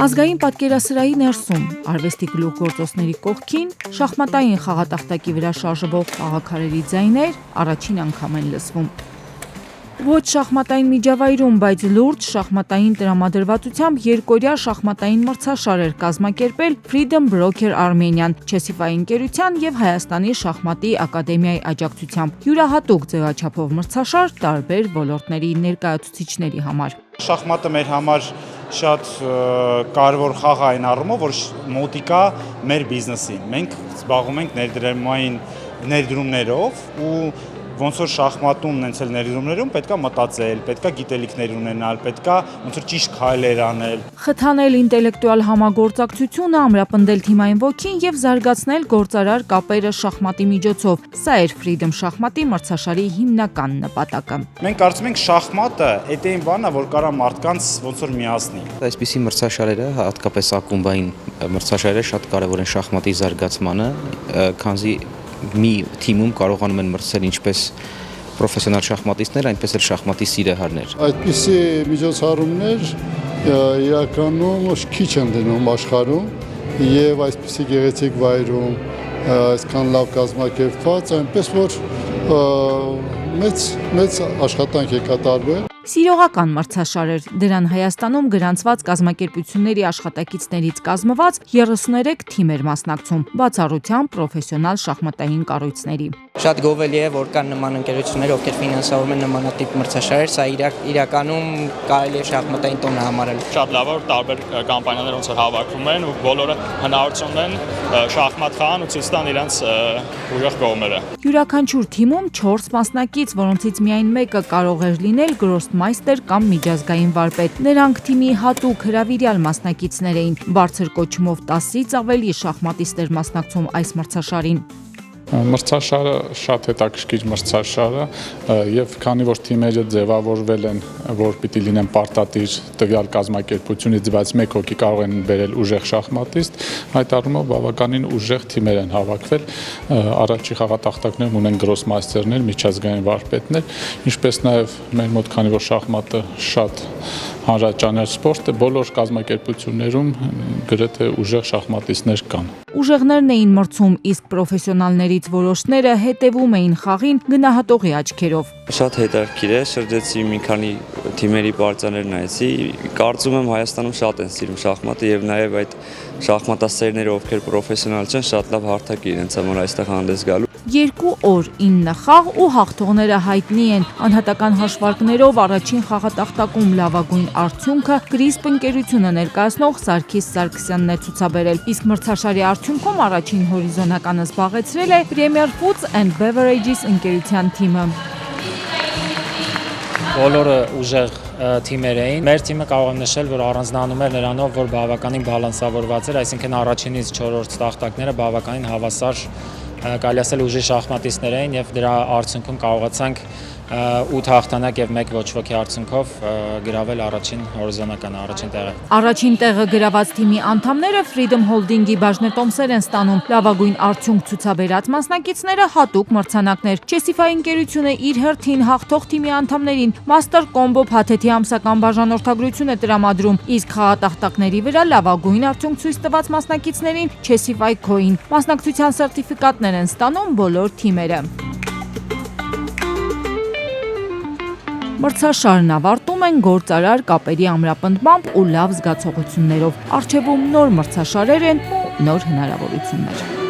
Ազգային պատկերասրահի ներսում արվեստի գլուխգործոցների կողքին շախմատային խաղատախտակի վրա շարժվող խաղաքարերի ձայներ առաջին անգամ են լսվում։ Ոչ շախմատային միջավայրում, բայց լուրջ շախմատային տրամադրվածությամբ երկօրյա շախմատային մրցաշար էր կազմակերպել Freedom Broker Armenian Chessify ընկերության և Հայաստանի շախմատի ակադեմիայի աջակցությամբ յուրահատուկ ձևաչափով մրցաշար տարբեր ոլորտների ներկայացուցիչների համար։ Շախմատը մեր համար շատ կարևոր խաղ է այն առումով, որ մոտիկա մեր բիզնեսին։ Մենք զբաղվում ենք ներդրումային ներդրումներով ու ոնց որ շախմատում նենցել ներդրումներում պետքա մտածել, պետքա գիտելիքներ ունենալ, պետքա ոնց որ ճիշտ քայլեր անել։ Խթանել ինտելեկտուալ համագործակցությունը, ամրապնդել թիմային ոգին և զարգացնել գործարար կապերը շախմատի միջոցով։ Սա էր Freedom շախմատի մրցաշարի հիմնական նպատակը։ Մենք կարծում ենք շախմատը այդ այն բանն է, որ կարա մարդկանց ոնց որ միացնի։ Այսպիսի մրցաշարերը, հատկապես ակումբային մրցաշարերը շատ կարևոր են շախմատի զարգացմանը, քանզի մի թիմում կարողանում են մրցել ինչպես պրոֆեսիոնալ շախմատիստներ, այնպես էլ շախմատի սիրահարներ։ Այդպիսի միջոցառումներ իրականում քիչ են դնում աշխարհում եւ այսպիսի գեղեցիկ վայրում այսքան լավ կազմակերպված, այնպես որ մեծ աշխատանք է կատարվել։ Սիրողական մրցաշար էր, դրան Հայաստանում գրանցված կազմակերպությունների աշխատակիցներից կազմված 33 թիմ էր մասնակցում, բացառությամբ պրոֆեսիոնալ շախմատային կառույցների։ Շատ գովելի է, որ կան նման ընկերություններ, ովքեր ֆինանսավորում են նմանատիպ մրցաշարեր, սա իրականում կարելի է շախմատային տոնը համարել։ Շատ լավ է, որ տարբեր կամպանիաներ ոնց որ հավաքվում են ու բոլորը հնարավորություն ունեն շախմատ խաղան ու ցույց տան իրենց ուժեղ կողմերը։ Յուրաքանչյուր թիմում 4 մասնակից, որոնցից միայն մեկը կարող էր լինել գրոսմայստեր կամ միջազգային վարպետ։ Նրանք թիմի հատուկ հրավիրյալ մասնակիցներ էին։ Բարձր կոչումով 10-ից ավելի շախմատիստեր մասնակցում այս մրցաշարին։ Մրցաշարը շատ հետաքրքիր մրցաշար է եւ քանի որ թիմերը ձևավորվել են, որ պիտի լինեն պարտադիր տվյալ կազմակերպությունից, բայց մեկ հոգի կարող են բերել ուժեղ շախմատիստ, այդ առումով բավականին ուժեղ թիմեր են հավաքվել, առաջի խաղատախտակներում ունեն գրոսմայստերներ, միջազգային վարպետներ, ինչպես նաեւ մեր մոտ քանի որ շախմատը շատ հանրաճանաչ սպորտ է, բոլոր կազմակերպություններում գրեթե ուժեղ շախմատիստներ կան։ Ուժեղներն էին մրցում, իսկ պրոֆեսիոնալներից որոշները հետևում էին խաղին գնահատողի աչքերով։ Շատ հետաքրքիր է, շրջեցի մի քանի թիմերի պարծաներ նայեցի, կարծում եմ Հայաստանում շատ են սիրում շախմատը եւ նաեւ այդ շախմատասերները, ովքեր պրոֆեսիոնալ չեն, շատ լավ հարթակ է իրենց համար այստեղ հանդես գալու։ 2 օր 9 խաղ ու հաղթողները հայտնի են։ Անհատական հաշվարկներով առաջին խաղատախտակում լավագույն արդյունքը Crisp ընկերությունը ներկայացնող Սարգիս Սարգսյանն է ցուցաբերել, իսկ մրցաշարի արդյունքում առաջին հորիզոնականը զբաղեցրել է Premier Foods and Beverages ընկերության թիմը։ Բոլորը ուժեղ թիմեր էին։ Մեր թիմը կարող եմ նշել, որ առանձնանում էր նրանով, որ բավականին բալանսավորված էր, այսինքն առաջինից 4-րդ տախտակները բավականին հավասար կարելի ասել ուժի շախմատիստներ էին եւ դրա արդյունքում կարողացանք 8 հաղթանակ եւ 1 ոչ ոքի արդյունքով գրավել առաջին հորիզոնականը, առաջին տեղը։ Առաջին տեղը գրաված թիմի անդամները Freedom Holding-ի բաժնետոմսեր են ստանում։ Լավագույն արդյունք ցուցաբերած մասնակիցները հատուկ մրցանակներ։ Chessify ընկերությունը իր հերթին հաղթող թիմի անդամներին Master Combo փաթեթի ամսական բաժանորդագրություն է տրամադրում, իսկ խաղատախտակների վրա լավագույն արդյունք ցույց տված մասնակիցներին Chessify Coin մասնակցության սերտիֆիկատներ են ստանում բոլոր թիմերը։ Մրցաշարն ավարտում են գործարար կապերի ամրապնդմամբ ու լավ զգացողություններով։ Առջևում նոր մրցաշարեր են ու նոր հնարավորություններ։